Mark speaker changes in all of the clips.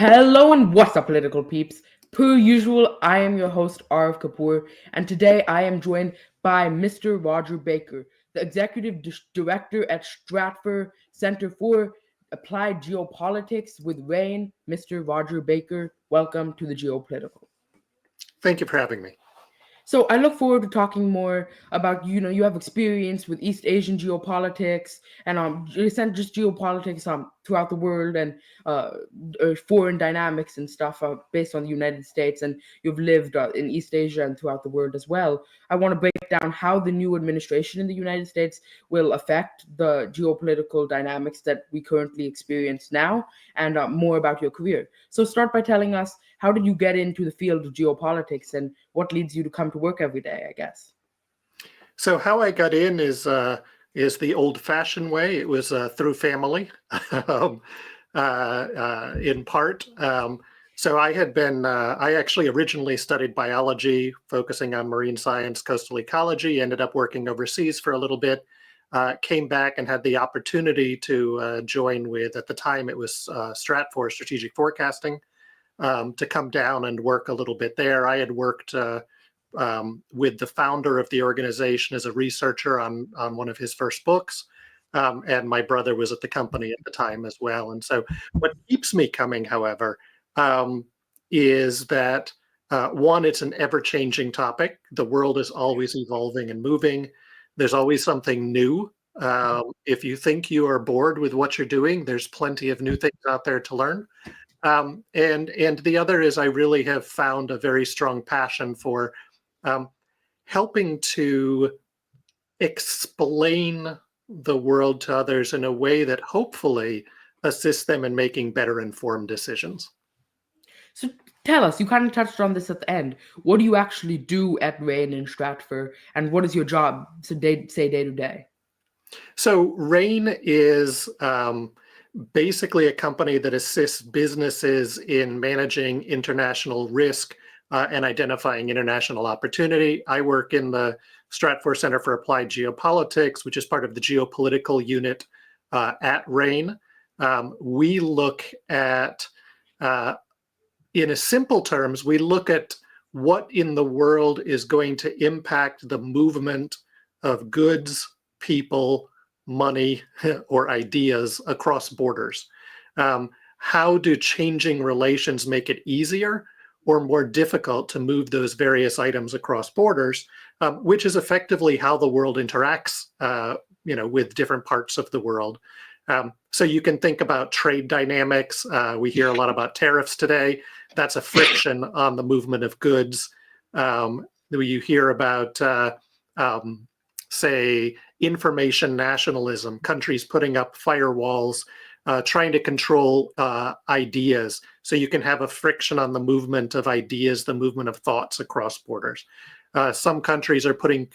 Speaker 1: Hello and what's up, political peeps? Per usual, I am your host, Arif Kapoor, and today I am joined by Mr. Rodger Baker, the Executive Director at Stratford Center for Applied Geopolitics with RANE. Mr. Rodger Baker, welcome to the GeoPolitical.
Speaker 2: Thank you for having me.
Speaker 1: So I look forward to talking more about, you have experience with East Asian geopolitics and just geopolitics throughout the world and uh, foreign dynamics and stuff based on the United States, and you've lived in East Asia and throughout the world as well. I want to break down how the new administration in the United States will affect the geopolitical dynamics that we currently experience now, and more about your career. So start by telling us, how did you get into the field of geopolitics and what leads you to come to work every day, I guess?
Speaker 2: So how I got in is the old-fashioned way. It was through family, um, in part. So I actually originally studied biology, focusing on marine science, coastal ecology, ended up working overseas for a little bit, came back and had the opportunity to join with, at the time it was Stratfor Strategic Forecasting, to come down and work a little bit there. I had worked with the founder of the organization as a researcher on one of his first books. And my brother was at the company at the time as well. And so what keeps me coming, however, is that one, it's an ever-changing topic. The world is always evolving and moving. There's always something new. If you think you are bored with what you're doing, there's plenty of new things out there to learn. And the other is I really have found a very strong passion for helping to explain the world to others in a way that hopefully assists them in making better informed decisions.
Speaker 1: So tell us, you kind of touched on this at the end. What do you actually do at RANE in Stratford, and what is your job, day to day?
Speaker 2: So RANE is basically a company that assists businesses in managing international risk and identifying international opportunity. I work in the Stratford Center for Applied Geopolitics, which is part of the GeoPolitical unit at RANE. We look at, in a simple terms, we look at what in the world is going to impact the movement of goods, people, money, or ideas across borders. How do changing relations make it easier or more difficult to move those various items across borders, which is effectively how the world interacts, with different parts of the world. So you can think about trade dynamics. We hear a lot about tariffs today. That's a friction on the movement of goods. You hear about, say, information nationalism, countries putting up firewalls, trying to control ideas. So you can have a friction on the movement of ideas, the movement of thoughts across borders. Some countries are putting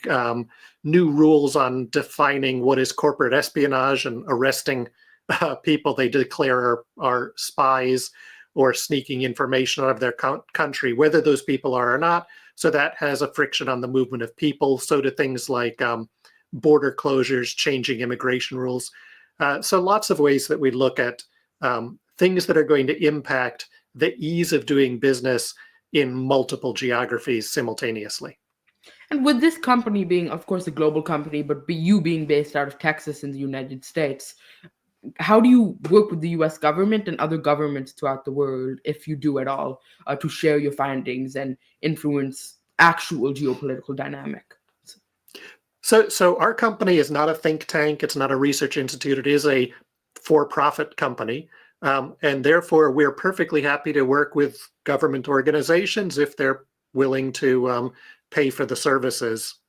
Speaker 2: new rules on defining what is corporate espionage and arresting people they declare are spies or sneaking information out of their country, whether those people are or not. So that has a friction on the movement of people. So do things like border closures, changing immigration rules. So lots of ways that we look at things that are going to impact the ease of doing business in multiple geographies simultaneously.
Speaker 1: And with this company being, of course, a global company, but you being based out of Texas in the United States, how do you work with the US government and other governments throughout the world, if you do at all, to share your findings and influence actual geopolitical dynamic?
Speaker 2: So our company is not a think tank. It's not a research institute. It is a for-profit company. And therefore, we're perfectly happy to work with government organizations if they're willing to pay for the services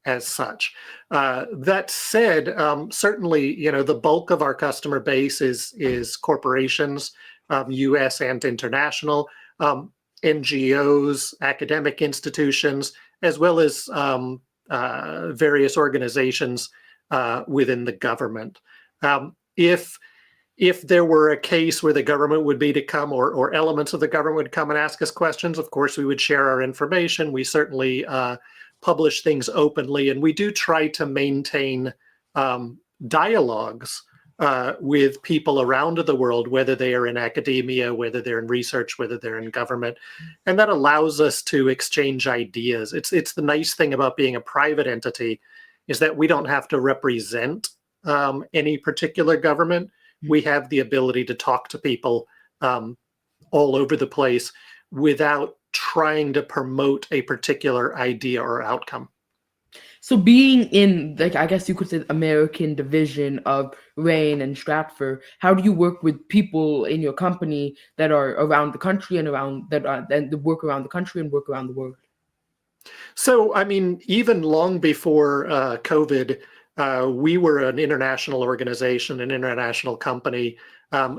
Speaker 2: as such. That said, certainly, the bulk of our customer base is corporations, U.S. and international, NGOs, academic institutions, as well as various organizations within the government. If there were a case where the government would be to come or elements of the government would come and ask us questions, of course, we would share our information. We certainly publish things openly, and we do try to maintain dialogues with people around the world, whether they are in academia, whether they're in research, whether they're in government. And that allows us to exchange ideas. It's the nice thing about being a private entity is that we don't have to represent any particular government. We have the ability to talk to people all over the place without trying to promote a particular idea or outcome.
Speaker 1: So being in, like, I guess you could say, the American division of RANE and Stratfor, how do you work with people in your company that are around the country and work around the country and work around the world?
Speaker 2: So, I mean, even long before COVID, we were an international organization, an international company.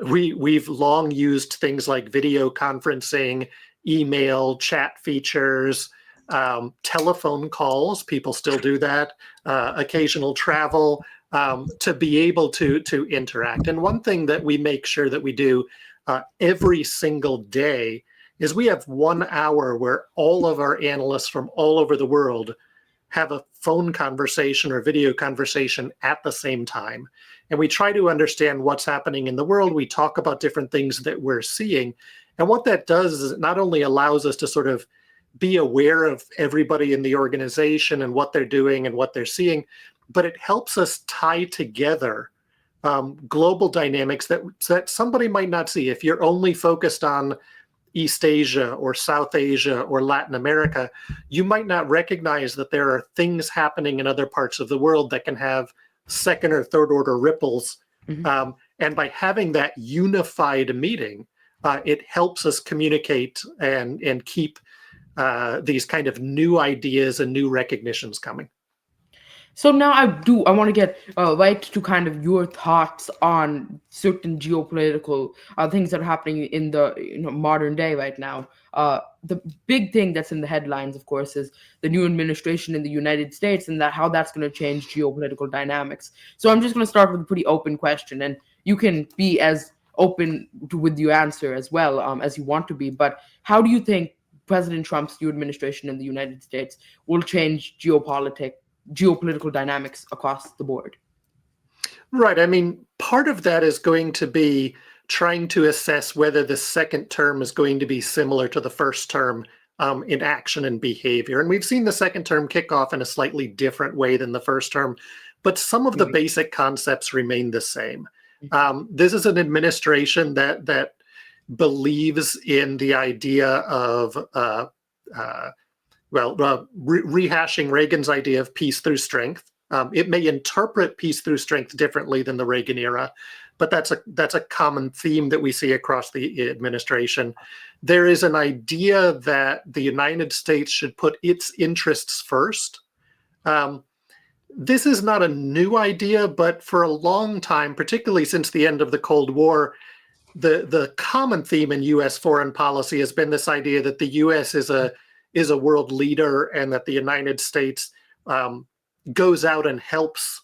Speaker 2: We've long used things like video conferencing, email, chat features, telephone calls. People still do that. Occasional travel to be able to interact. And one thing that we make sure that we do every single day is we have 1 hour where all of our analysts from all over the world have a phone conversation or video conversation at the same time. And we try to understand what's happening in the world. We talk about different things that we're seeing. And what that does is it not only allows us to sort of be aware of everybody in the organization and what they're doing and what they're seeing, but it helps us tie together global dynamics that somebody might not see. If you're only focused on East Asia or South Asia or Latin America, you might not recognize that there are things happening in other parts of the world that can have second or third order ripples. And by having that unified meeting, it helps us communicate and keep these kind of new ideas and new recognitions coming.
Speaker 1: So now I want to get right to kind of your thoughts on certain geopolitical things that are happening in the modern day right now. The big thing that's in the headlines, of course, is the new administration in the United States and how that's going to change geopolitical dynamics. So I'm just going to start with a pretty open question, and you can be as open with your answer as well as you want to be. But how do you think President Trump's new administration in the United States will change geopolitical dynamics across the board?
Speaker 2: Right. I mean, part of that is going to be trying to assess whether the second term is going to be similar to the first term in action and behavior. And we've seen the second term kick off in a slightly different way than the first term, but some of the basic concepts remain the same. This is an administration that believes in the idea of rehashing Reagan's idea of peace through strength. It may interpret peace through strength differently than the Reagan era, but that's a common theme that we see across the administration. There is an idea that the United States should put its interests first. This is not a new idea, but for a long time, particularly since the end of the Cold War, the common theme in U.S. foreign policy has been this idea that the U.S. is a world leader and that the United States goes out and helps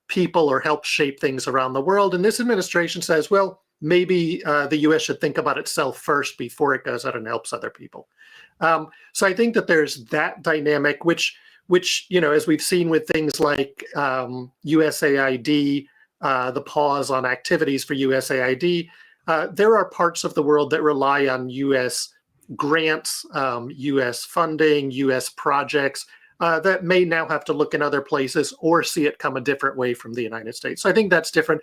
Speaker 2: people or helps shape things around the world. And this administration says, well, maybe the U.S. should think about itself first before it goes out and helps other people. So I think that there's that dynamic, which as we've seen with things like USAID, the pause on activities for USAID, there are parts of the world that rely on U.S. grants, U.S. funding, U.S. projects that may now have to look in other places or see it come a different way from the United States. So I think that's different.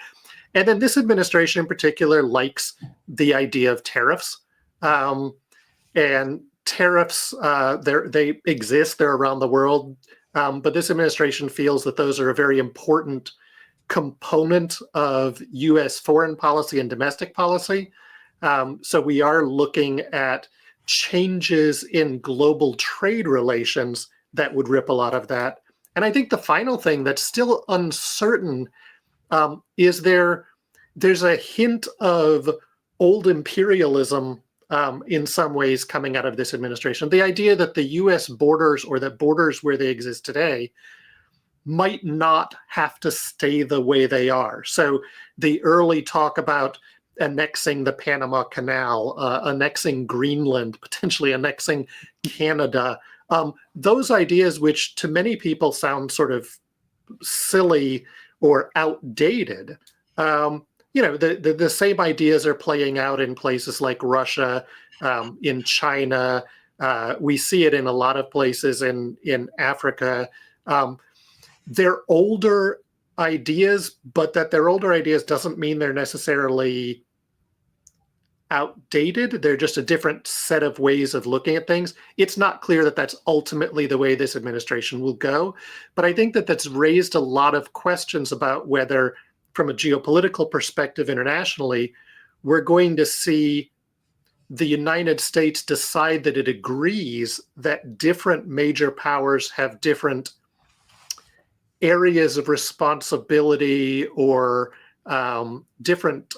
Speaker 2: And then this administration in particular likes the idea of tariffs. And tariffs, they exist, they're around the world. But this administration feels that those are a very important component of U.S. foreign policy and domestic policy. So we are looking at changes in global trade relations that would ripple out of that. And I think the final thing that's still uncertain is there's a hint of old imperialism in some ways coming out of this administration. The idea that the U.S. borders or the borders where they exist today might not have to stay the way they are. So the early talk about annexing the Panama Canal, annexing Greenland, potentially annexing Canada, those ideas, which to many people sound sort of silly or outdated, the same ideas are playing out in places like Russia, in China. We see it in a lot of places in Africa. They're older ideas, but that they're older ideas doesn't mean they're necessarily outdated. They're just a different set of ways of looking at things. It's not clear that that's ultimately the way this administration will go, but I think that that's raised a lot of questions about whether, from a geopolitical perspective internationally, we're going to see the United States decide that it agrees that different major powers have different areas of responsibility or different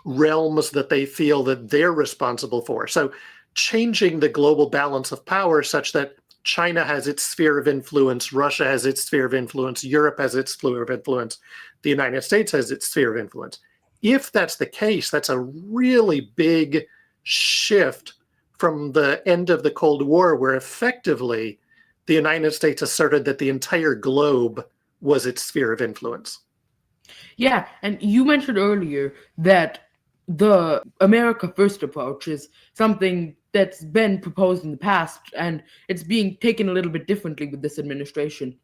Speaker 2: realms that they feel that they're responsible for. So changing the global balance of power such that China has its sphere of influence, Russia has its sphere of influence, Europe has its sphere of influence, the United States has its sphere of influence. If that's the case, that's a really big shift from the end of the Cold War, where effectively the United States asserted that the entire globe was its sphere of influence.
Speaker 1: Yeah, and you mentioned earlier that the America First approach is something that's been proposed in the past, and it's being taken a little bit differently with this administration.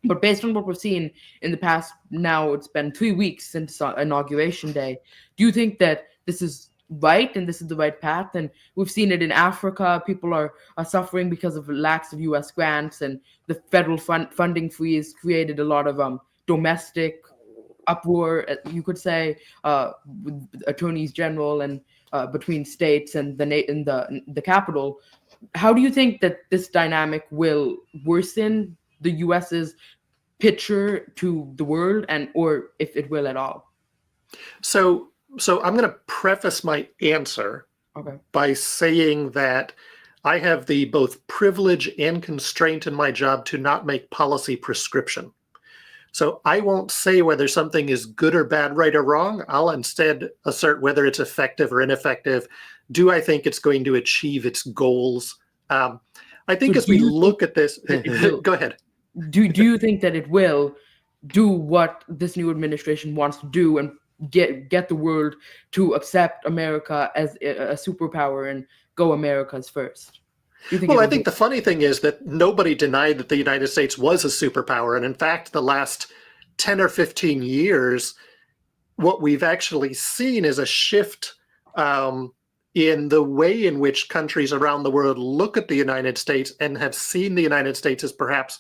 Speaker 1: But based on what we've seen in the past, now it's been 3 weeks since Inauguration Day. Do you think that this is right and this is the right path? And we've seen it in Africa. People are suffering because of lacks of U.S. grants, and the federal funding freeze created a lot of domestic uproar, you could say, with attorneys general and between states and the capital. How do you think that this dynamic will worsen the U.S.'s picture to the world, and or if it will at all?
Speaker 2: So I'm going to preface my answer by saying that I have the both privilege and constraint in my job to not make policy prescription. So I won't say whether something is good or bad, right or wrong. I'll instead assert whether it's effective or ineffective. Do I think it's going to achieve its goals? I think as we look at this, go ahead.
Speaker 1: Do you think that it will do what this new administration wants to do and get the world to accept America as a superpower and go America's first?
Speaker 2: Well, I think the funny thing is that nobody denied that the United States was a superpower. And in fact, the last 10 or 15 years, what we've actually seen is a shift in the way in which countries around the world look at the United States and have seen the United States as perhaps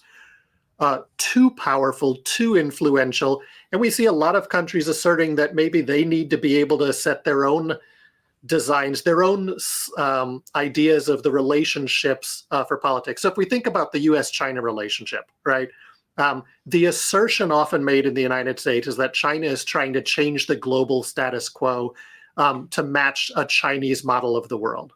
Speaker 2: too powerful, too influential. And we see a lot of countries asserting that maybe they need to be able to set their own designs, their own ideas of the relationships for politics. So if we think about the US-China relationship, right? The assertion often made in the United States is that China is trying to change the global status quo to match a Chinese model of the world.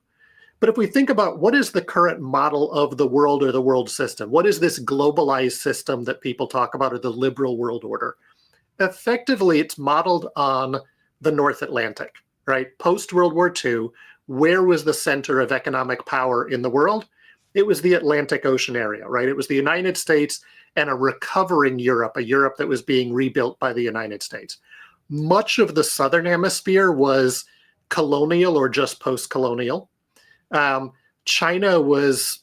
Speaker 2: But if we think about what is the current model of the world or the world system, what is this globalized system that people talk about, or the liberal world order? Effectively, it's modeled on the North Atlantic. Right? Post-World War II, where was the center of economic power in the world? It was the Atlantic Ocean area, right? It was the United States and a recovering Europe, a Europe that was being rebuilt by the United States. Much of the Southern Hemisphere was colonial or just post-colonial. China was,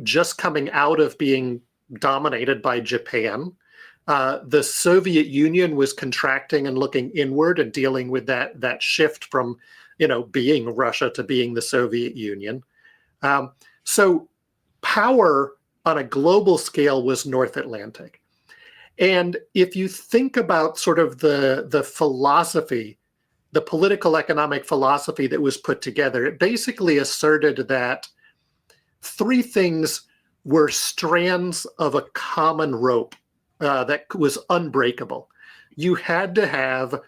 Speaker 2: just coming out of being dominated by Japan. The Soviet Union was contracting and looking inward and dealing with that shift from, being Russia to being the Soviet Union. So power on a global scale was North Atlantic. And if you think about sort of the philosophy, the political economic philosophy that was put together, it basically asserted that three things were strands of a common rope that was unbreakable. You had to have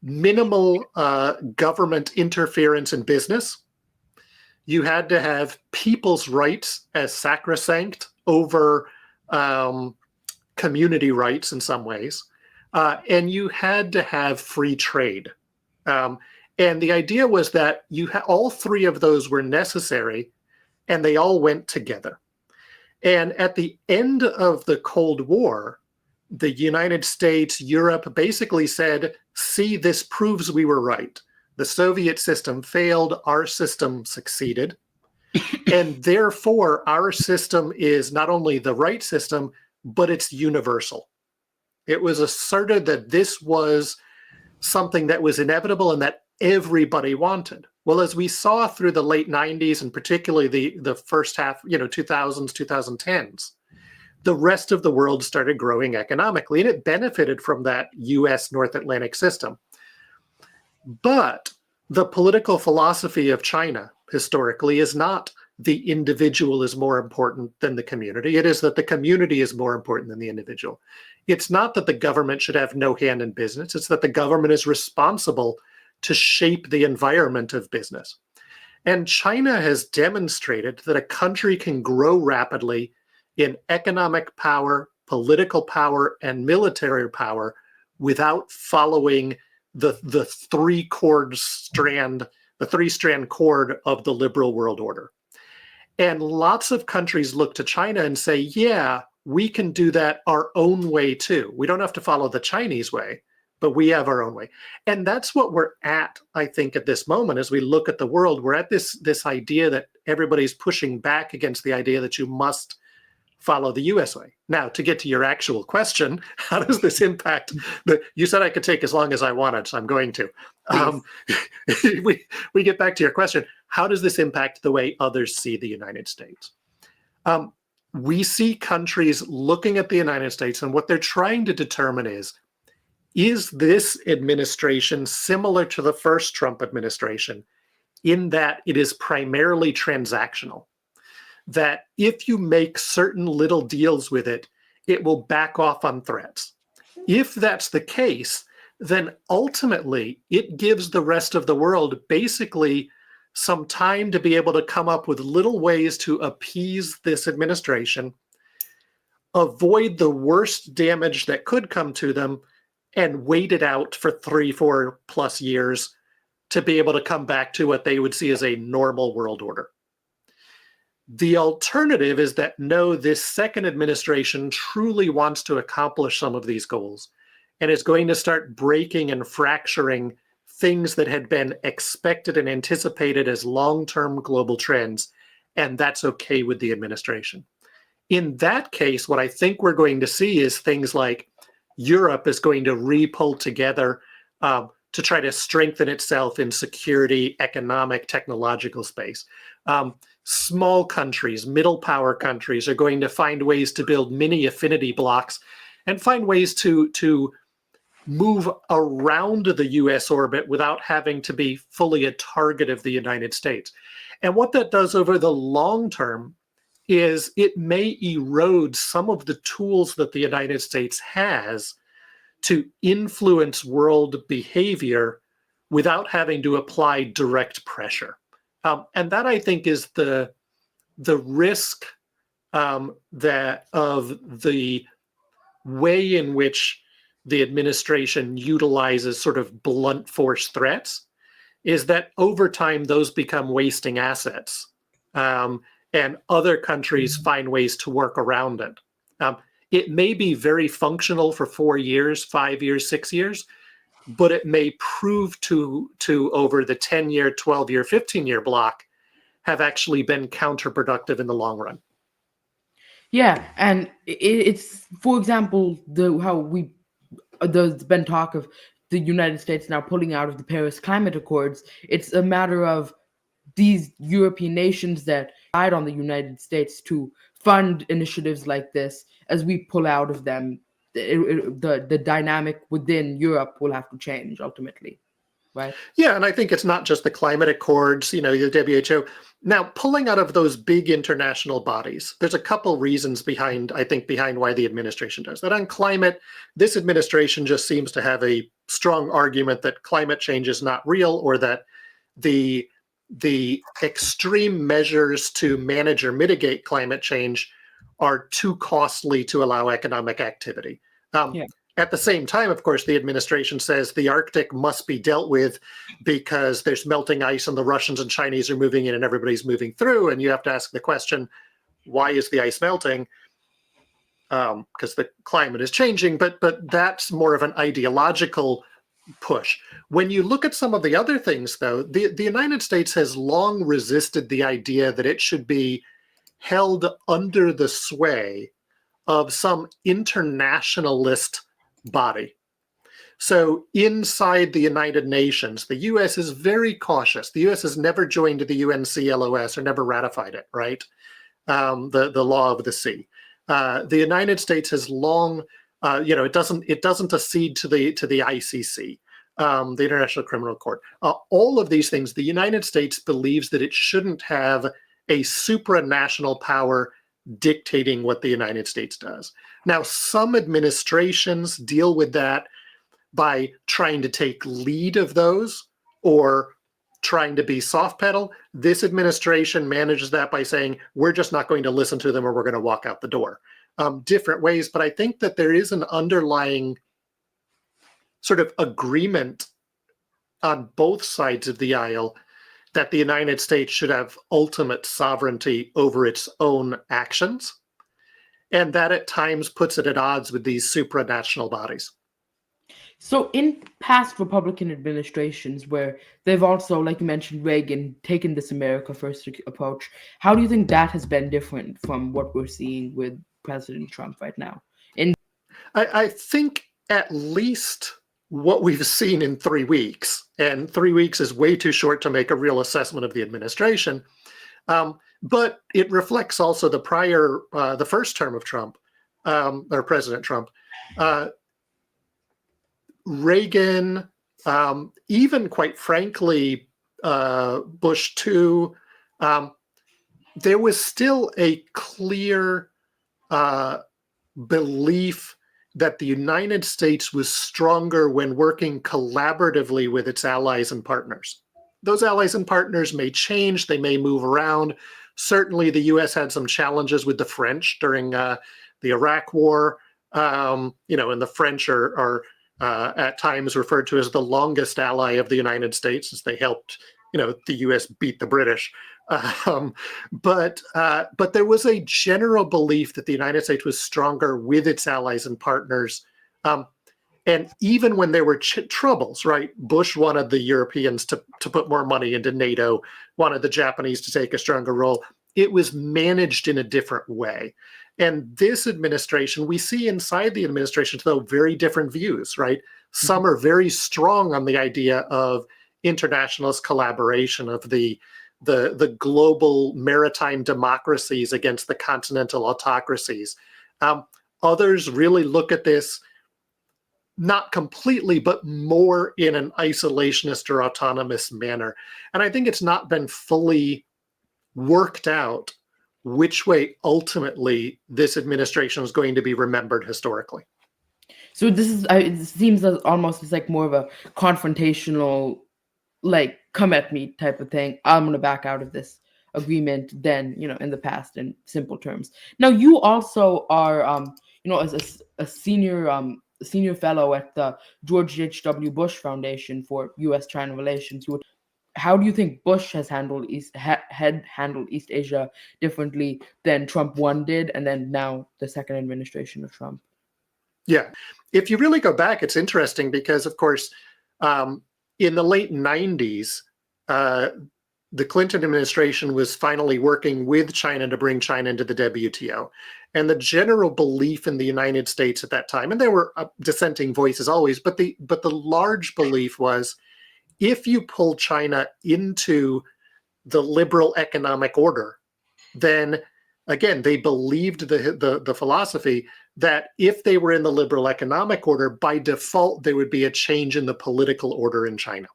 Speaker 2: minimal government interference in business. You had to have people's rights as sacrosanct over community rights in some ways. And you had to have free trade. And the idea was that all three of those were necessary, and they all went together. And at the end of the Cold War, the United States, Europe basically said, see, this proves we were right. The Soviet system failed, our system succeeded. And therefore, our system is not only the right system, but it's universal. It was asserted that this was something that was inevitable and that everybody wanted. Well, as we saw through the late 90s and particularly the first half, 2000s, 2010s, the rest of the world started growing economically, and it benefited from that US North Atlantic system. But the political philosophy of China historically is not the individual is more important than the community. It is that the community is more important than the individual. It's not that the government should have no hand in business. It's that the government is responsible to shape the environment of business. And China has demonstrated that a country can grow rapidly in economic power, political power, and military power without following the three-strand cord of the liberal world order. And lots of countries look to China and say, yeah, we can do that our own way too. We don't have to follow the Chinese way, but we have our own way. And that's what we're at, I think, at this moment as we look at the world. We're at this idea that everybody's pushing back against the idea that you must follow the US way. Now, to get to your actual question, how does this impact? You said I could take as long as I wanted, so I'm going to. We get back to your question. How does this impact the way others see the United States? We see countries looking at the United States, and what they're trying to determine is this administration similar to the first Trump administration in that it is primarily transactional? That if you make certain little deals with it, it will back off on threats. If that's the case, then ultimately it gives the rest of the world basically some time to be able to come up with little ways to appease this administration, avoid the worst damage that could come to them, and wait it out for 3-4+ years to be able to come back to what they would see as a normal world order. The alternative is that no, this second administration truly wants to accomplish some of these goals and is going to start breaking and fracturing things that had been expected and anticipated as long-term global trends, and that's okay with the administration. In that case, what I think we're going to see is things like Europe is going to re-pull together to try to strengthen itself in security, economic, technological space. Small countries, middle power countries are going to find ways to build mini affinity blocks and find ways to move around the US orbit without having to be fully a target of the United States. And what that does over the long term is it may erode some of the tools that the United States has to influence world behavior without having to apply direct pressure. And that, I think, is the risk that of the way in which the administration utilizes sort of blunt force threats, is that over time those become wasting assets, and other countries find ways to work around it. It may be very functional for 4 years, 5 years, 6 years, but it may prove to over the 10-year, 12-year, 15-year block have actually been counterproductive in the long run.
Speaker 1: Yeah, and it's, for example, there's been talk of the United States now pulling out of the Paris Climate Accords. It's a matter of these European nations that relied on the United States to fund initiatives like this. As we pull out of them, the dynamic within Europe will have to change ultimately, right?
Speaker 2: Yeah, and I think it's not just the climate accords, the WHO. Now, pulling out of those big international bodies, there's a couple reasons behind why the administration does that. On climate, this administration just seems to have a strong argument that climate change is not real, or that the extreme measures to manage or mitigate climate change are too costly to allow economic activity. At the same time, of course, the administration says the Arctic must be dealt with because there's melting ice and the Russians and Chinese are moving in and everybody's moving through. And you have to ask the question, why is the ice melting? because the climate is changing, but that's more of an ideological push. When you look at some of the other things, though, the United States has long resisted the idea that it should be held under the sway of some internationalist body. So inside the United Nations, the U.S. is very cautious. The U.S. has never joined the UNCLOS or never ratified it, right? The law of the sea. The United States has long, it doesn't accede to the ICC, the International Criminal Court. All of these things, the United States believes that it shouldn't have a supranational power dictating what the United States does. Now, some administrations deal with that by trying to take lead of those or trying to be soft pedal. This administration manages that by saying, we're just not going to listen to them or we're going to walk out the door. Different ways, but I think that there is an underlying sort of agreement on both sides of the aisle that the United States should have ultimate sovereignty over its own actions, and that at times puts it at odds with these supranational bodies.
Speaker 1: So in past Republican administrations where they've also, like you mentioned, Reagan, taken this America First approach, how do you think that has been different from what we're seeing with President Trump right now?
Speaker 2: I think at least what we've seen in 3 weeks, and 3 weeks is way too short to make a real assessment of the administration, but it reflects also the first term of Trump, or President Trump. Reagan, even quite frankly, Bush too, there was still a clear belief that the United States was stronger when working collaboratively with its allies and partners. Those allies and partners may change, they may move around. Certainly the US had some challenges with the French during the Iraq War, and the French are at times referred to as the longest ally of the United States, as they helped, the U.S. beat the British. But there was a general belief that the United States was stronger with its allies and partners. And even when there were troubles, right? Bush wanted the Europeans to put more money into NATO, wanted the Japanese to take a stronger role. It was managed in a different way. And this administration, we see inside the administration, though, very different views, right? Some are very strong on the idea of internationalist collaboration, of the global maritime democracies against the continental autocracies. Others really look at this, not completely, but more in an isolationist or autonomous manner. And I think it's not been fully worked out which way ultimately this administration is going to be remembered historically.
Speaker 1: So this is, it seems almost it's like more of a confrontational, like, come at me type of thing. I'm going to back out of this agreement than, in the past, in simple terms. Now, you also are, as a senior fellow at the George H.W. Bush Foundation for U.S.-China Relations. How do you think Bush has handled handled East Asia differently than Trump 1 did, and then now the second administration of Trump?
Speaker 2: Yeah, if you really go back, it's interesting because, of course, in the late 90s, the Clinton administration was finally working with China to bring China into the WTO. And the general belief in the United States at that time, and there were dissenting voices always, but the large belief was, if you pull China into the liberal economic order, then again, they believed the philosophy that if they were in the liberal economic order, by default, there would be a change in the political order in China.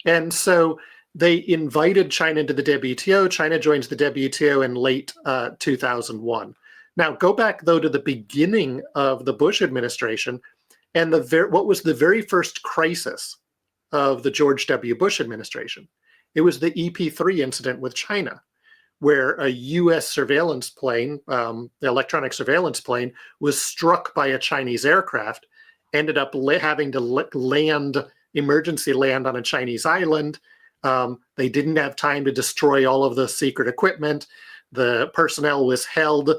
Speaker 2: And so they invited China into the WTO. China joins the WTO in late 2001. Now, go back, though, to the beginning of the Bush administration, and what was the very first crisis of the George W. Bush administration? It was the EP3 incident with China, where a U.S. surveillance plane, the electronic surveillance plane, was struck by a Chinese aircraft, ended up having to emergency land on a Chinese island. They didn't have time to destroy all of the secret equipment. The personnel was held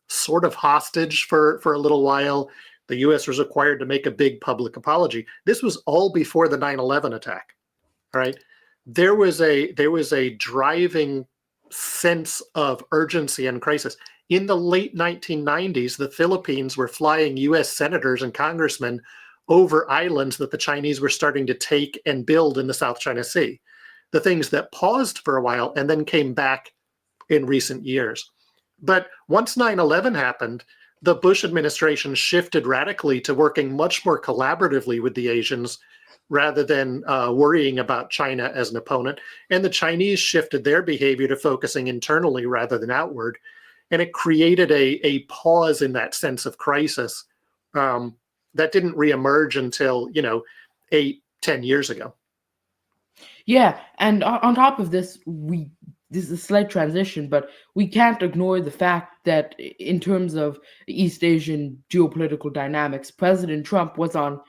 Speaker 2: sort of hostage for a little while. The U.S. was required to make a big public apology. This was all before the 9/11 attack. All right, there was a driving sense of urgency and crisis. In the late 1990s, the Philippines were flying U.S. senators and congressmen over islands that the Chinese were starting to take and build in the South China Sea. The things that paused for a while and then came back in recent years. But once 9/11 happened, the Bush administration shifted radically to working much more collaboratively with the Asians rather than worrying about China as an opponent. And the Chinese shifted their behavior to focusing internally rather than outward. And it created a pause in that sense of crisis that didn't reemerge until, 8-10 years ago.
Speaker 1: Yeah, and on top of this, this is a slight transition, but we can't ignore the fact that in terms of East Asian geopolitical dynamics, President Trump was on,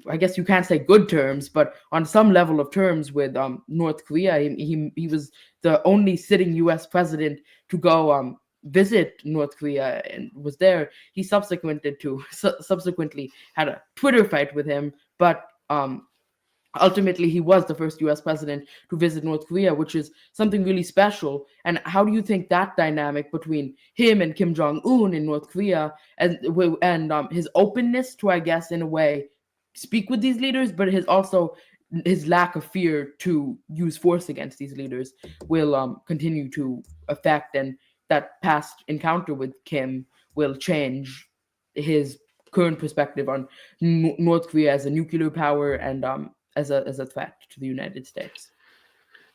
Speaker 1: I guess you can't say good terms, but on some level of terms with North Korea. He was the only sitting U.S. president to go visit North Korea and was there. He subsequently had a Twitter fight with him, but ultimately he was the first US president to visit North Korea, which is something really special. And how do you think that dynamic between him and Kim Jong-un in North Korea and his openness to, I guess, in a way, speak with these leaders, but his lack of fear to use force against these leaders will continue to affect, and that past encounter with Kim will change his current perspective on North Korea as a nuclear power and as a threat to the United States?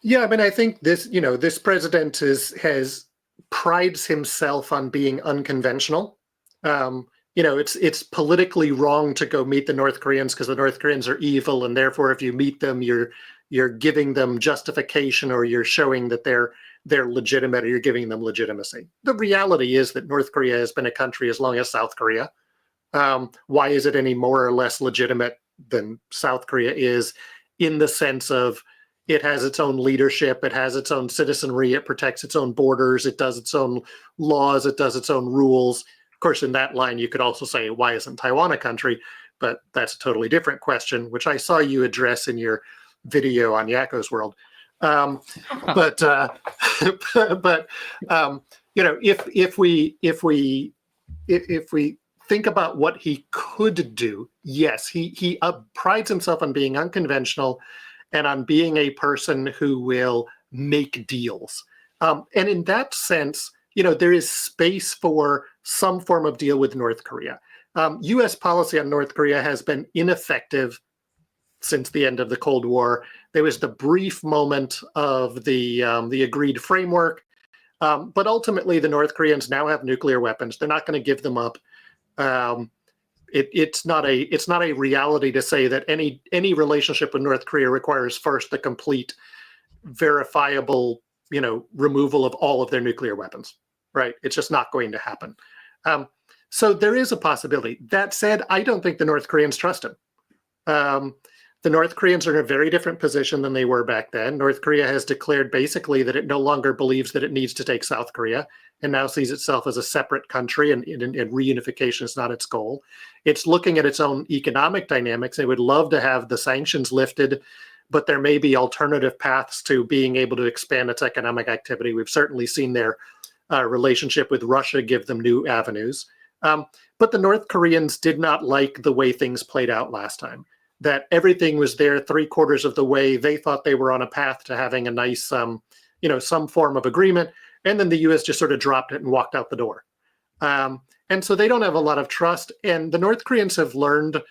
Speaker 2: Yeah, I mean, I think this president has prides himself on being unconventional. It's politically wrong to go meet the North Koreans because the North Koreans are evil, and therefore, if you meet them, you're giving them justification, or you're showing that they're legitimate, or you're giving them legitimacy. The reality is that North Korea has been a country as long as South Korea. Why is it any more or less legitimate than South Korea is, in the sense of it has its own leadership, it has its own citizenry, it protects its own borders, it does its own laws, it does its own rules. Of course, in that line, you could also say, why isn't Taiwan a country? But that's a totally different question, which I saw you address in your video on Yakko's World. If we think about what he could do, yes, he prides himself on being unconventional and on being a person who will make deals. And in that sense, there is space for some form of deal with North Korea. U.S. policy on North Korea has been ineffective since the end of the Cold War. There was the brief moment of the agreed framework, but ultimately the North Koreans now have nuclear weapons. They're not going to give them up. It's not a reality to say that any relationship with North Korea requires first the complete, verifiable, removal of all of their nuclear weapons. Right? It's just not going to happen. So there is a possibility. That said, I don't think the North Koreans trust him. The North Koreans are in a very different position than they were back then. North Korea has declared basically that it no longer believes that it needs to take South Korea, and now sees itself as a separate country, and reunification is not its goal. It's looking at its own economic dynamics. It would love to have the sanctions lifted, but there may be alternative paths to being able to expand its economic activity. We've certainly seen their relationship with Russia give them new avenues. But the North Koreans did not like the way things played out last time. That everything was there 3/4 of the way. They thought they were on a path to having a nice, some form of agreement. And then the U.S. just sort of dropped it and walked out the door. And so they don't have a lot of trust. And the North Koreans have learned,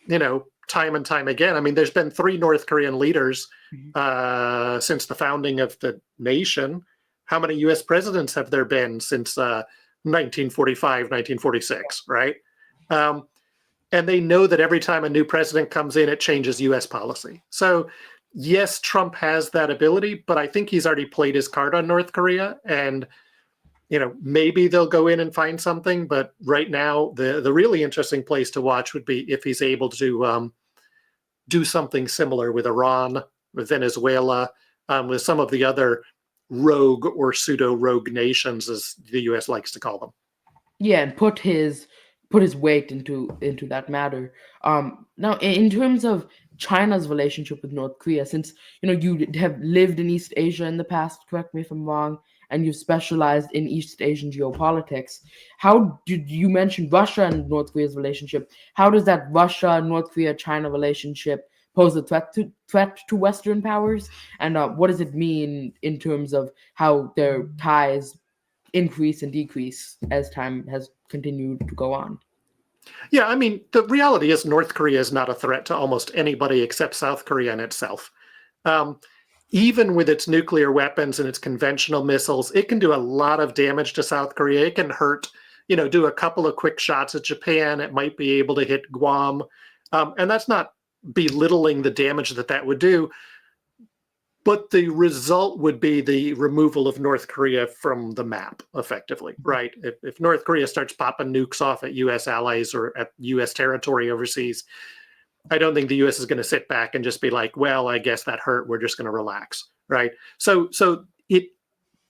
Speaker 2: time and time again. I mean, there's been 3 North Korean leaders since the founding of the nation. How many U.S. presidents have there been since 1945, 1946, right? And they know that every time a new president comes in, it changes U.S. policy. So yes, Trump has that ability, but I think he's already played his card on North Korea. And, maybe they'll go in and find something. But right now, the really interesting place to watch would be if he's able to do something similar with Iran, with Venezuela, with some of the other rogue or pseudo-rogue nations, as the U.S. likes to call them.
Speaker 1: Yeah, and put his weight into that matter. Now, in terms of China's relationship with North Korea, since you have lived in East Asia in the past, correct me if I'm wrong, and you've specialized in East Asian geopolitics, how did you mention Russia and North Korea's relationship? How does that Russia, North Korea, China relationship pose a threat to Western powers? And what does it mean in terms of how their ties increase and decrease as time has continued to go on?
Speaker 2: Yeah, I mean, the reality is North Korea is not a threat to almost anybody except South Korea in itself. Um, Even with its nuclear weapons and its conventional missiles, it can do a lot of damage to South Korea. It can hurt, do a couple of quick shots at Japan. It might be able to hit Guam. And that's not belittling the damage that would do. But the result would be the removal of North Korea from the map, effectively, right? If North Korea starts popping nukes off at U.S. allies or at U.S. territory overseas, I don't think the U.S. is going to sit back and just be like, well, I guess that hurt. We're just going to relax, right? So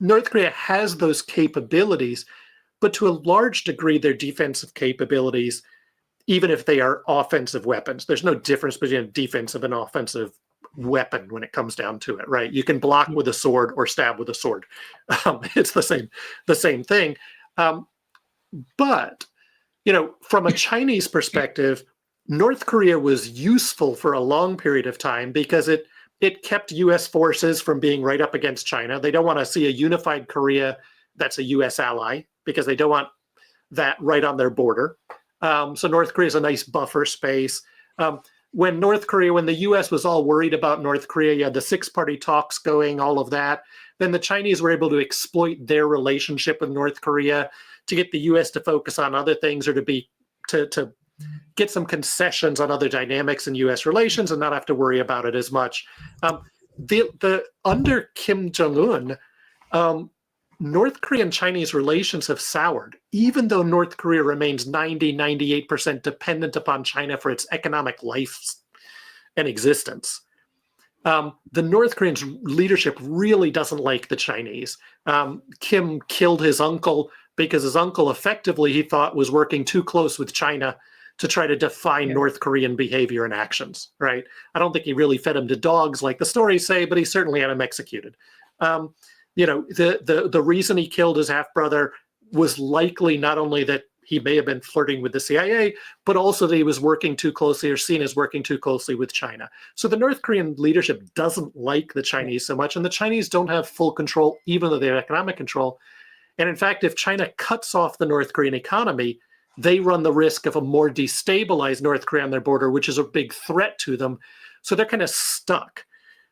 Speaker 2: North Korea has those capabilities, but to a large degree, their defensive capabilities, even if they are offensive weapons, there's no difference between a defensive and offensive weapon when it comes down to it, right? You can block with a sword or stab with a sword. It's the same thing. But from a Chinese perspective, North Korea was useful for a long period of time because it kept U.S. forces from being right up against China. They don't want to see a unified Korea that's a U.S. ally because they don't want that right on their border. So North Korea is a nice buffer space. When the U.S. was all worried about North Korea, you had the six-party talks going, all of that. Then the Chinese were able to exploit their relationship with North Korea to get the U.S. to focus on other things or to get some concessions on other dynamics in U.S. relations and not have to worry about it as much. Under Kim Jong-un, North Korean Chinese relations have soured, even though North Korea remains 98% dependent upon China for its economic life and existence. The North Korean leadership really doesn't like the Chinese. Kim killed his uncle because his uncle effectively, he thought, was working too close with China to try to define North Korean behavior and actions, right? I don't think he really fed him to dogs like the stories say, but he certainly had him executed. The reason he killed his half-brother was likely not only that he may have been flirting with the CIA, but also that he was working too closely or seen as working too closely with China. So the North Korean leadership doesn't like the Chinese so much, and the Chinese don't have full control, even though they have economic control. And in fact, if China cuts off the North Korean economy, they run the risk of a more destabilized North Korea on their border, which is a big threat to them. So they're kind of stuck.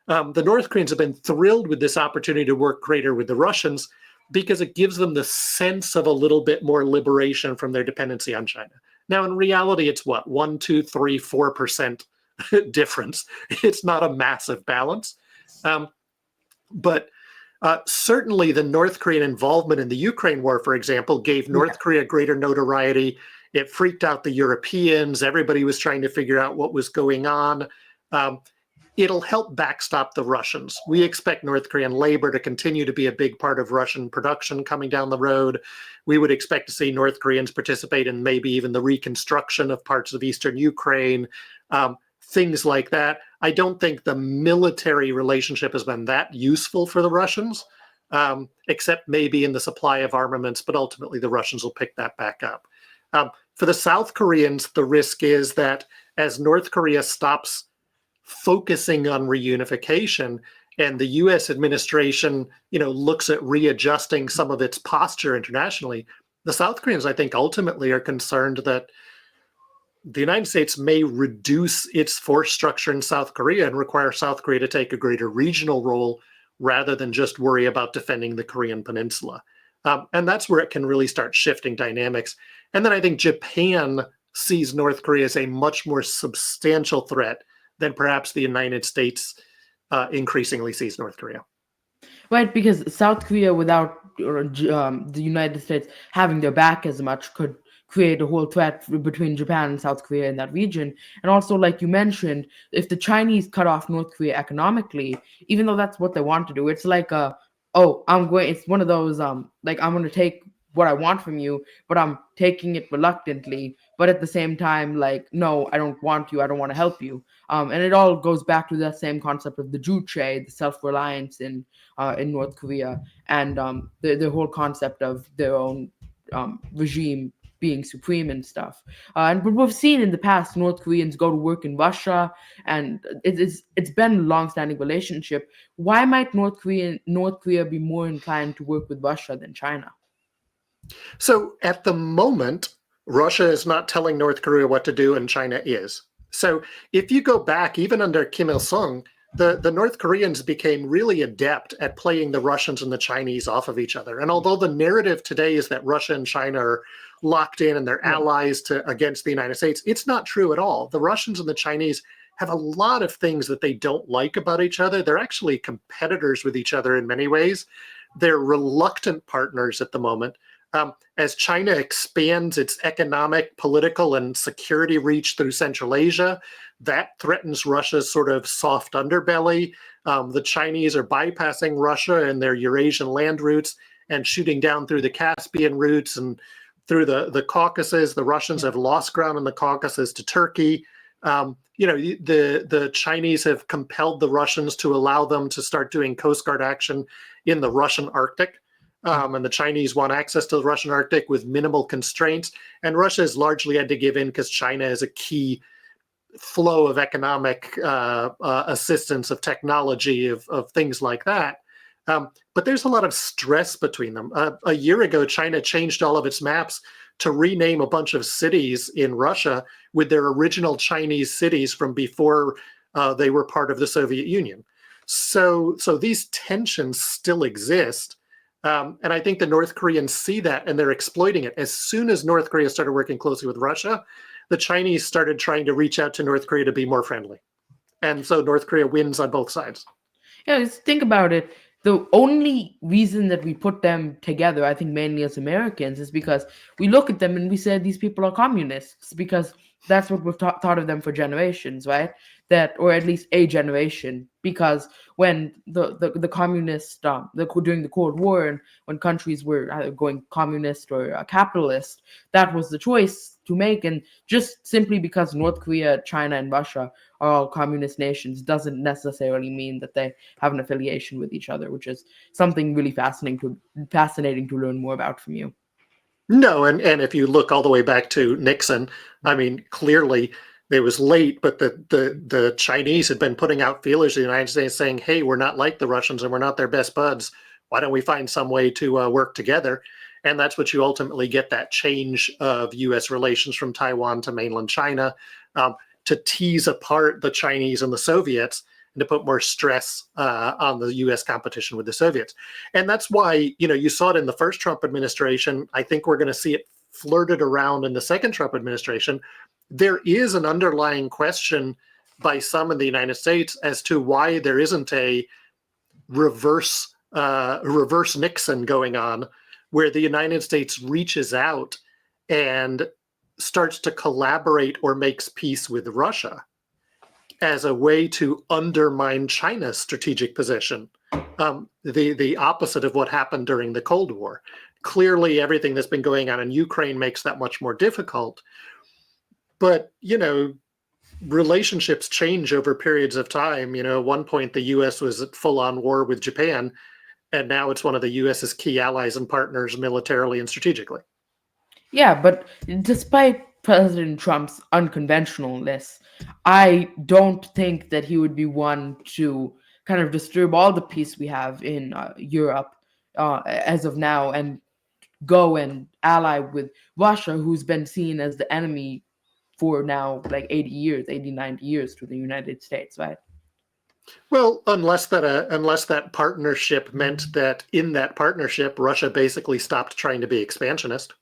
Speaker 2: The North Koreans have been thrilled with this opportunity to work greater with the Russians because it gives them the sense of a little bit more liberation from their dependency on China. Now, in reality, it's what, 1, 2, 3, 4% difference. It's not a massive balance. But certainly the North Korean involvement in the Ukraine war, for example, gave North Korea greater notoriety. It freaked out the Europeans. Everybody was trying to figure out what was going on. It'll help backstop the Russians. We expect North Korean labor to continue to be a big part of Russian production coming down the road. We would expect to see North Koreans participate in maybe even the reconstruction of parts of eastern Ukraine, things like that. I don't think the military relationship has been that useful for the Russians, except maybe in the supply of armaments, but ultimately the Russians will pick that back up. For the South Koreans, the risk is that as North Korea stops focusing on reunification and the U.S. administration, looks at readjusting some of its posture internationally, the South Koreans, I think, ultimately are concerned that the United States may reduce its force structure in South Korea and require South Korea to take a greater regional role rather than just worry about defending the Korean Peninsula. And that's where it can really start shifting dynamics. And then I think Japan sees North Korea as a much more substantial threat than perhaps the United States increasingly sees North Korea.
Speaker 1: Right, because South Korea, without the United States having their back as much, could create a whole threat between Japan and South Korea in that region. And also, like you mentioned, if the Chinese cut off North Korea economically, even though that's what they want to do, it's like it's one of those like, I'm going to take what I want from you, but I'm taking it reluctantly. But at the same time, like, no, I don't want you. I don't want to help you. And it all goes back to that same concept of the Juche, the self-reliance in North Korea, and the whole concept of their own regime being supreme and stuff. But we've seen in the past North Koreans go to work in Russia, and it's been a long-standing relationship. Why might North Korea be more inclined to work with Russia than China?
Speaker 2: So at the moment, Russia is not telling North Korea what to do, and China is. So if you go back, even under Kim Il Sung, the North Koreans became really adept at playing the Russians and the Chinese off of each other. And although the narrative today is that Russia and China are locked in and they're
Speaker 1: Yeah.
Speaker 2: allies against the United States, it's not true at all. The Russians and the Chinese have a lot of things that they don't like about each other. They're actually competitors with each other in many ways. They're reluctant partners at the moment. As China expands its economic, political, and security reach through Central Asia, that threatens Russia's sort of soft underbelly. The Chinese are bypassing Russia and their Eurasian land routes and shooting down through the Caspian routes and through the Caucasus. The Russians have lost ground in the Caucasus to Turkey. The Chinese have compelled the Russians to allow them to start doing Coast Guard action in the Russian Arctic. And the Chinese want access to the Russian Arctic with minimal constraints. And Russia has largely had to give in because China is a key flow of economic assistance, of technology, of things like that. But there's a lot of stress between them. A year ago, China changed all of its maps to rename a bunch of cities in Russia with their original Chinese cities from before they were part of the Soviet Union. So these tensions still exist. And I think the North Koreans see that and they're exploiting it. As soon as North Korea started working closely with Russia, the Chinese started trying to reach out to North Korea to be more friendly. And so North Korea wins on both sides.
Speaker 1: Yeah, just think about it. The only reason that we put them together, I think mainly as Americans, is because we look at them and we say these people are communists, because that's what we've thought of them for generations, right? That, or at least a generation, because when the communist, during the Cold War, and when countries were either going communist or capitalist, that was the choice to make. And just simply because North Korea, China, and Russia are all communist nations doesn't necessarily mean that they have an affiliation with each other, which is something really fascinating to learn more about from you.
Speaker 2: No, and if you look all the way back to Nixon, I mean, clearly it was late, but the Chinese had been putting out feelers to the United States saying, hey, we're not like the Russians and we're not their best buds. Why don't we find some way to work together? And that's what you ultimately get, that change of U.S. relations from Taiwan to mainland China, to tease apart the Chinese and the Soviets and to put more stress on the U.S. competition with the Soviets. And that's why, you saw it in the first Trump administration. I think we're going to see it flirted around in the second Trump administration. There is an underlying question by some in the United States as to why there isn't a reverse Nixon going on, where the United States reaches out and starts to collaborate or makes peace with Russia as a way to undermine China's strategic position. The opposite of what happened during the Cold War. Clearly, everything that's been going on in Ukraine makes that much more difficult. But, relationships change over periods of time. At one point, the U.S. was at full-on war with Japan, and now it's one of the U.S.'s key allies and partners militarily and strategically.
Speaker 1: Yeah, but despite President Trump's unconventionalness, I don't think that he would be one to kind of disturb all the peace we have in Europe as of now, and go and ally with Russia, who's been seen as the enemy for now like 80, 90 years to the United States, right?
Speaker 2: Well, unless that partnership meant that in that partnership, Russia basically stopped trying to be expansionist.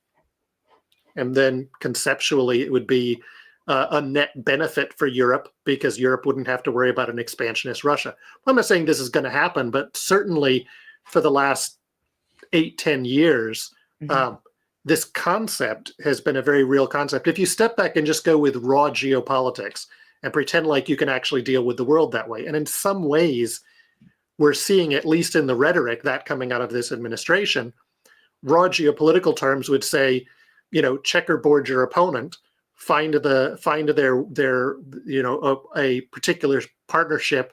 Speaker 2: And then conceptually, it would be a net benefit for Europe, because Europe wouldn't have to worry about an expansionist Russia. I'm not saying this is going to happen, but certainly for the last 8-10 years, this concept has been a very real concept. If you step back and just go with raw geopolitics and pretend like you can actually deal with the world that way, and in some ways, we're seeing, at least in the rhetoric, that coming out of this administration, raw geopolitical terms would say, checkerboard your opponent, find their a particular partnership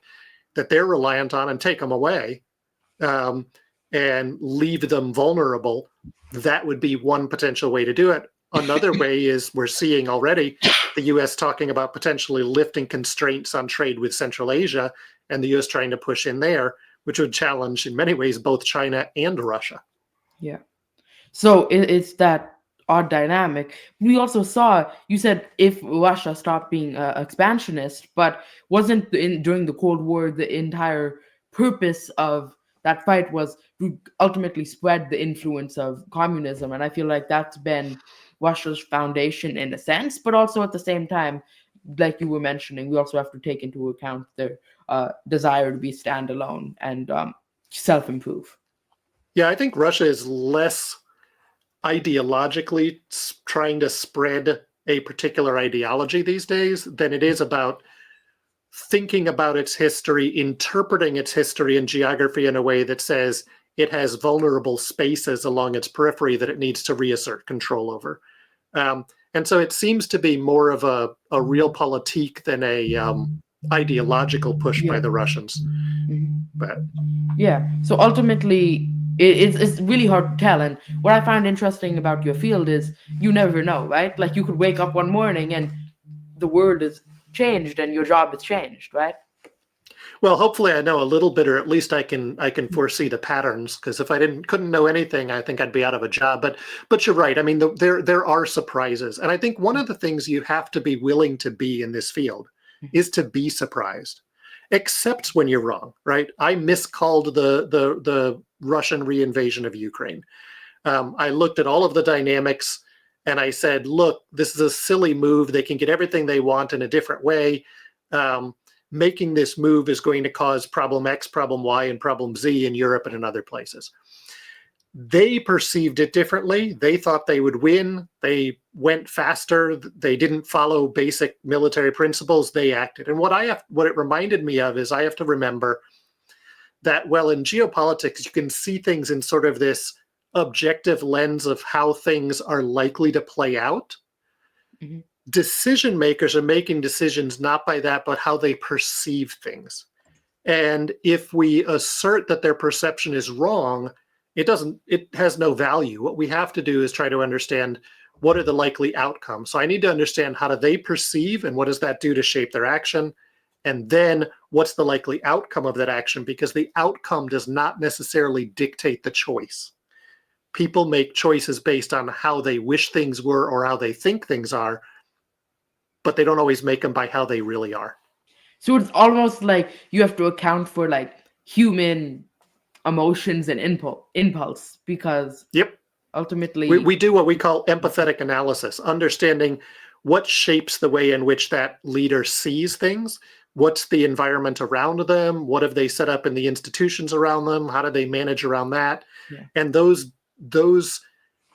Speaker 2: that they're reliant on and take them away, and leave them vulnerable. That would be one potential way to do it. Another way is we're seeing already the U.S. talking about potentially lifting constraints on trade with Central Asia, and the U.S. trying to push in there, which would challenge in many ways both China and Russia.
Speaker 1: Yeah. So it's that odd dynamic. We also saw, you said if Russia stopped being expansionist, but wasn't during the Cold War the entire purpose of that fight was to ultimately spread the influence of communism? And I feel like that's been Russia's foundation in a sense, but also at the same time, like you were mentioning, we also have to take into account their desire to be standalone and self-improve.
Speaker 2: Yeah, I think Russia is less ideologically trying to spread a particular ideology these days than it is about thinking about its history, interpreting its history and geography in a way that says it has vulnerable spaces along its periphery that it needs to reassert control over. And so it seems to be more of a realpolitik than a ideological push by the Russians. But
Speaker 1: yeah, so ultimately it's really hard to tell. And what I find interesting about your field is you never know, right? Like you could wake up one morning and the world is changed and your job is changed, right?
Speaker 2: well, hopefully I know a little bit, or at least I can foresee the patterns. Because if I couldn't know anything, I think I'd be out of a job. But you're right. I mean, there are surprises, and I think one of the things you have to be willing to be in this field is to be surprised, except when you're wrong, right? I miscalled the Russian reinvasion of Ukraine. I looked at all of the dynamics and I said, look, this is a silly move. They can get everything they want in a different way. Making this move is going to cause problem X, problem Y, and problem Z in Europe and in other places. They perceived it differently. They thought they would win. They went faster. They didn't follow basic military principles. They acted. And what it reminded me of is I have to remember that, well, in geopolitics, you can see things in sort of this objective lens of how things are likely to play out. Mm-hmm. Decision makers are making decisions not by that, but how they perceive things. And if we assert that their perception is wrong, it has no value. What we have to do is try to understand what are the likely outcomes. So I need to understand how do they perceive and what does that do to shape their action? And then what's the likely outcome of that action? Because the outcome does not necessarily dictate the choice. People make choices based on how they wish things were or how they think things are, but they don't always make them by how they really are.
Speaker 1: So it's almost like you have to account for like human emotions and impulse because
Speaker 2: yep.
Speaker 1: Ultimately
Speaker 2: we do what we call empathetic analysis, understanding what shapes the way in which that leader sees things. What's the environment around them? What have they set up in the institutions around them? How do they manage around that? Yeah. And those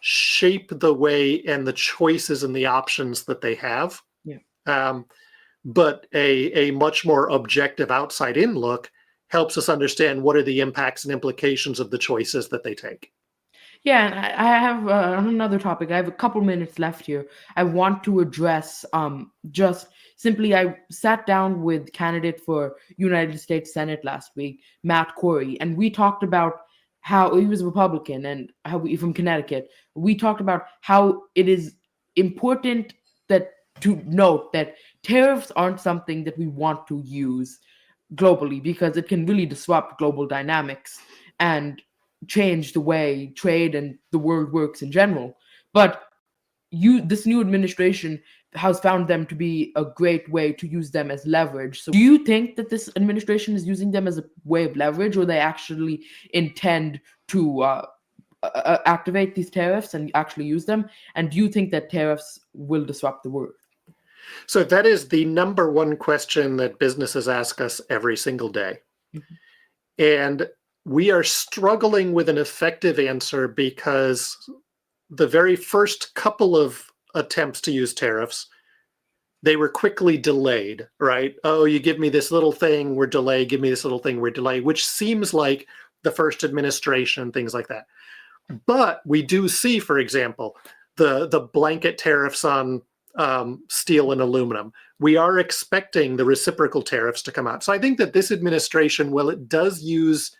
Speaker 2: shape the way and the choices and the options that they have. Yeah. But a much more objective outside-in look helps us understand what are the impacts and implications of the choices that they take.
Speaker 1: Yeah, and I have another topic. I have a couple minutes left here. I want to address just simply, I sat down with candidate for United States Senate last week, Matt Corey, and we talked about how he was a Republican and how from Connecticut. We talked about how it is important to note that tariffs aren't something that we want to use globally because it can really disrupt global dynamics and change the way trade and the world works in general. But this new administration has found them to be a great way to use them as leverage. So do you think that this administration is using them as a way of leverage, or they actually intend to activate these tariffs and actually use them? And do you think that tariffs will disrupt the world?
Speaker 2: So that is the number one question that businesses ask us every single day. Mm-hmm. And we are struggling with an effective answer because the very first couple of attempts to use tariffs, they were quickly delayed, right? Oh, you give me this little thing, we're delayed. Give me this little thing, we're delayed, which seems like the first administration, things like that. But we do see, for example, the blanket tariffs on steel and aluminum. We are expecting the reciprocal tariffs to come out. So I think that this administration, while it does use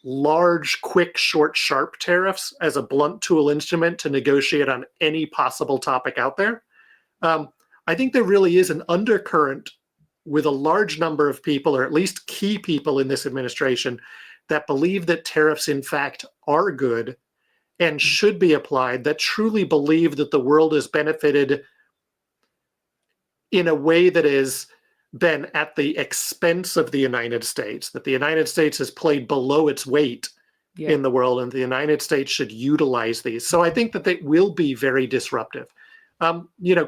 Speaker 2: large, quick, short, sharp tariffs as a blunt tool instrument to negotiate on any possible topic out there, I think there really is an undercurrent with a large number of people, or at least key people in this administration, that believe that tariffs, in fact, are good and should be applied, that truly believe that the world is benefited in a way that has been at the expense of the United States, that the United States has played below its weight
Speaker 1: Yeah.
Speaker 2: in the world, and the United States should utilize these. So I think that they will be very disruptive.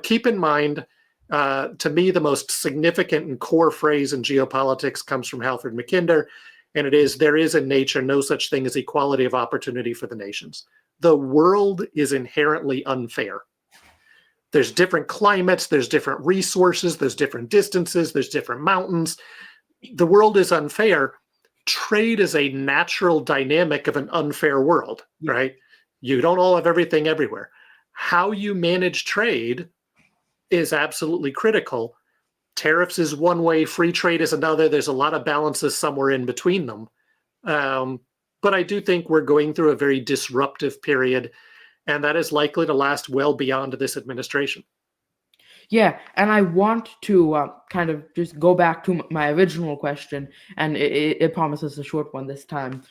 Speaker 2: Keep in mind, to me, the most significant and core phrase in geopolitics comes from Halford Mackinder, and it is, there is in nature no such thing as equality of opportunity for the nations. The world is inherently unfair. There's different climates, there's different resources, there's different distances, there's different mountains. The world is unfair. Trade is a natural dynamic of an unfair world, right? You don't all have everything everywhere. How you manage trade is absolutely critical. Tariffs is one way, free trade is another. There's a lot of balances somewhere in between them. But I do think we're going through a very disruptive period, and that is likely to last well beyond this administration.
Speaker 1: Yeah, and I want to kind of just go back to my original question, and it promises a short one this time.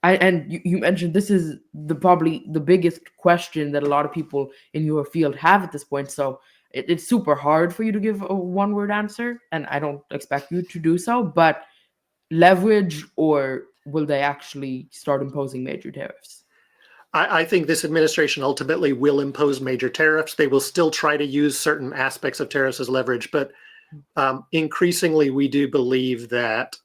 Speaker 1: You mentioned this is probably the biggest question that a lot of people in your field have at this point. So it's super hard for you to give a one-word answer, and I don't expect you to do so. But leverage, or will they actually start imposing major tariffs?
Speaker 2: I think this administration ultimately will impose major tariffs. They will still try to use certain aspects of tariffs as leverage, but increasingly we do believe that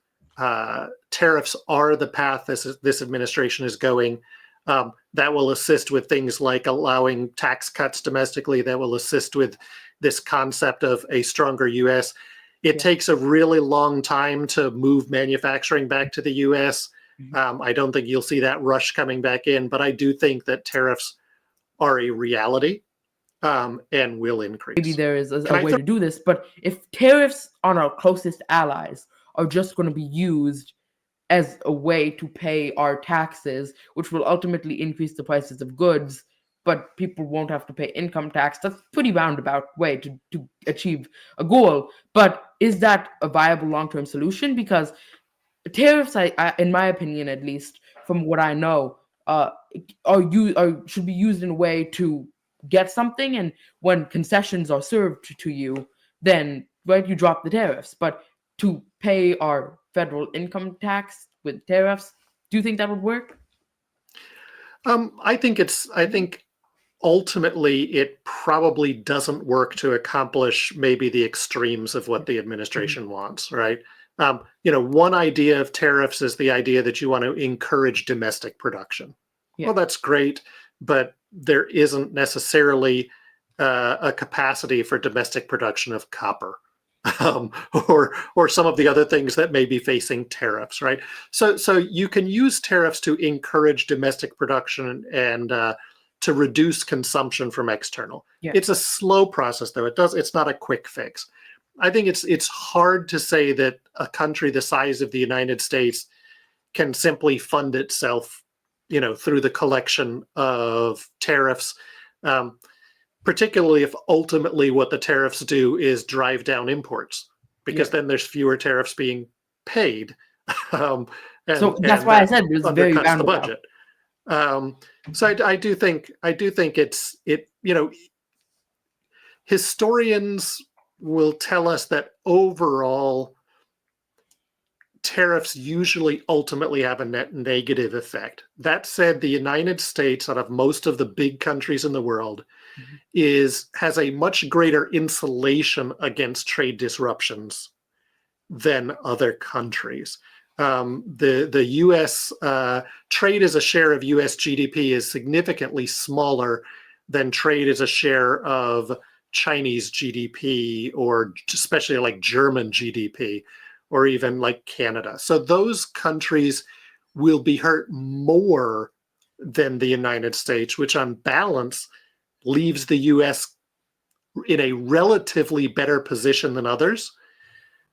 Speaker 2: tariffs are the path this administration is going. That will assist with things like allowing tax cuts domestically. That will assist with this concept of a stronger U.S. It takes a really long time to move manufacturing back to the U.S. I don't think you'll see that rush coming back in, but I do think that tariffs are a reality and will increase.
Speaker 1: Maybe there is a way to do this, but if tariffs on our closest allies are just going to be used as a way to pay our taxes, which will ultimately increase the prices of goods, but people won't have to pay income tax, that's a pretty roundabout way to achieve a goal. But is that a viable long-term solution? Because tariffs, in my opinion, at least from what I know, should be used in a way to get something, and when concessions are served to you, then you drop the tariffs. But to pay our federal income tax with tariffs, do you think that would work?
Speaker 2: I think ultimately it probably doesn't work to accomplish maybe the extremes of what the administration wants, right? One idea of tariffs is the idea that you want to encourage domestic production. Well, that's great, but there isn't necessarily a capacity for domestic production of copper or some of the other things that may be facing tariffs, right? So you can use tariffs to encourage domestic production and to reduce consumption from external. It's a slow process, though. It's not a quick fix. I think it's hard to say that a country the size of the United States can simply fund itself, through the collection of tariffs, particularly if ultimately what the tariffs do is drive down imports, because then there's fewer tariffs being paid. So
Speaker 1: that's why I said it's very roundabout.
Speaker 2: The budget. So I do think historians will tell us that overall tariffs usually ultimately have a net negative effect. That said, the United States, out of most of the big countries in the world, has a much greater insulation against trade disruptions than other countries. The U.S. Trade as a share of U.S. GDP is significantly smaller than trade as a share of Chinese GDP, or especially like German GDP, or even like Canada. So those countries will be hurt more than the United States, which on balance leaves the US in a relatively better position than others.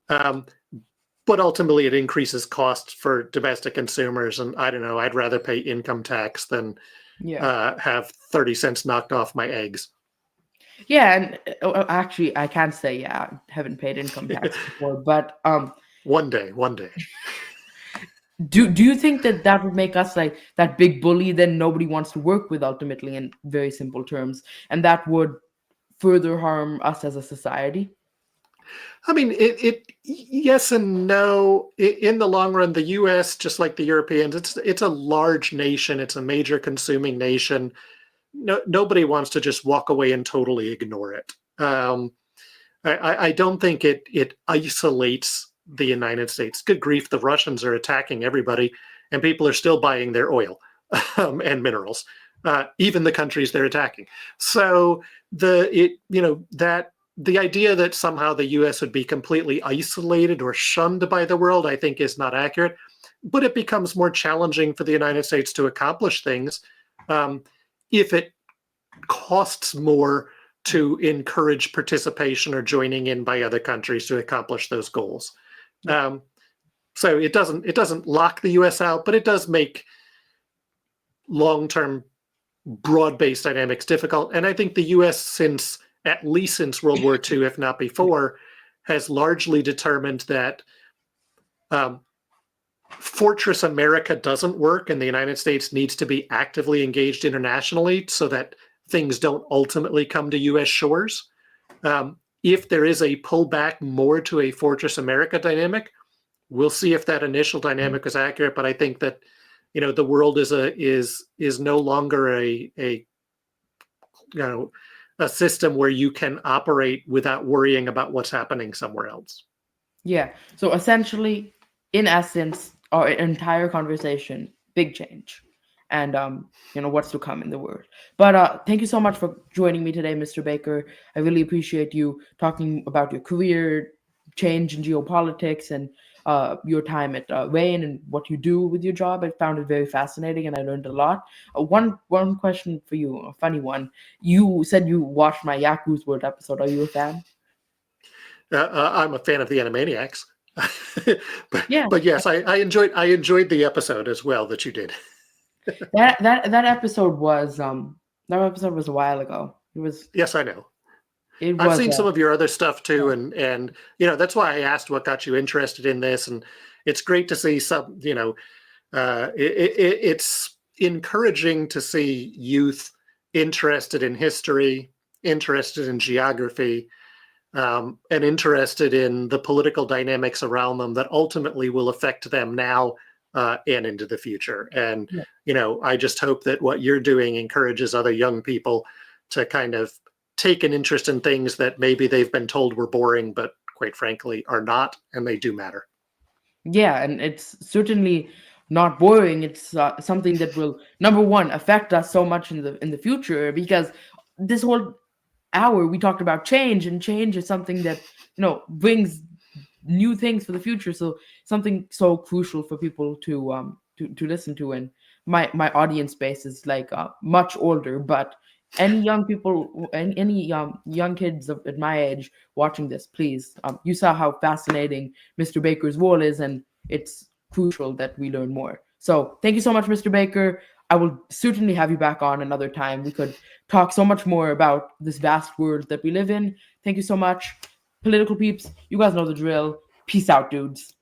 Speaker 2: But ultimately, it increases costs for domestic consumers. And I don't know, I'd rather pay income tax than have 30 cents knocked off my eggs.
Speaker 1: Yeah, and actually, I can't say I haven't paid income tax before, but
Speaker 2: one day.
Speaker 1: Do you think that would make us like that big bully then nobody wants to work with ultimately, in very simple terms, and that would further harm us as a society?
Speaker 2: I mean, yes and no. In the long run, the U.S., just like the Europeans, it's a large nation. It's a major consuming nation. Nobody wants to just walk away and totally ignore it. I don't think it isolates the United States. Good grief, the Russians are attacking everybody, and people are still buying their oil and minerals, even the countries they're attacking. So the idea that somehow the U.S. would be completely isolated or shunned by the world, I think, is not accurate. But it becomes more challenging for the United States to accomplish things if it costs more to encourage participation or joining in by other countries to accomplish those goals. Yeah. So it doesn't lock the U.S. out, but it does make long-term broad-based dynamics difficult. And I think the U.S., at least since World War II, if not before, has largely determined that Fortress America doesn't work, and the United States needs to be actively engaged internationally so that things don't ultimately come to U.S. shores. If there is a pullback more to a Fortress America dynamic, we'll see if that initial dynamic is accurate. But I think that the world is no longer a system where you can operate without worrying about what's happening somewhere else.
Speaker 1: Yeah. So essentially, in essence, our entire conversation, big change, and what's to come in the world. But thank you so much for joining me today, Mr. Baker. I really appreciate you talking about your career change in geopolitics and your time at RANE and what you do with your job. I found it very fascinating, and I learned a lot. One question for you, a funny one. You said you watched my Yaku's World episode. Are you a fan?
Speaker 2: I'm a fan of the Animaniacs. but yes, I enjoyed the episode as well that you did.
Speaker 1: that episode was a while ago. It was.
Speaker 2: Yes, I know. I've seen some of your other stuff too, and that's why I asked what got you interested in this, and it's great to see some. It's encouraging to see youth interested in history, interested in geography, and interested in the political dynamics around them that ultimately will affect them now and into the future. And I just hope that what you're doing encourages other young people to kind of take an interest in things that maybe they've been told were boring, but quite frankly are not, and they do matter.
Speaker 1: Yeah, and it's certainly not boring. It's something that will, number one, affect us so much in the future, because this whole hour we talked about change, and change is something that brings new things for the future. So something so crucial for people to listen to. And my audience base is like much older, but any young people, any young kids at my age watching this, please, you saw how fascinating Mr. Baker's role is, and it's crucial that we learn more. So thank you so much, Mr. Baker. I will certainly have you back on another time. We could talk so much more about this vast world that we live in. Thank you so much. Political peeps, you guys know the drill. Peace out, dudes.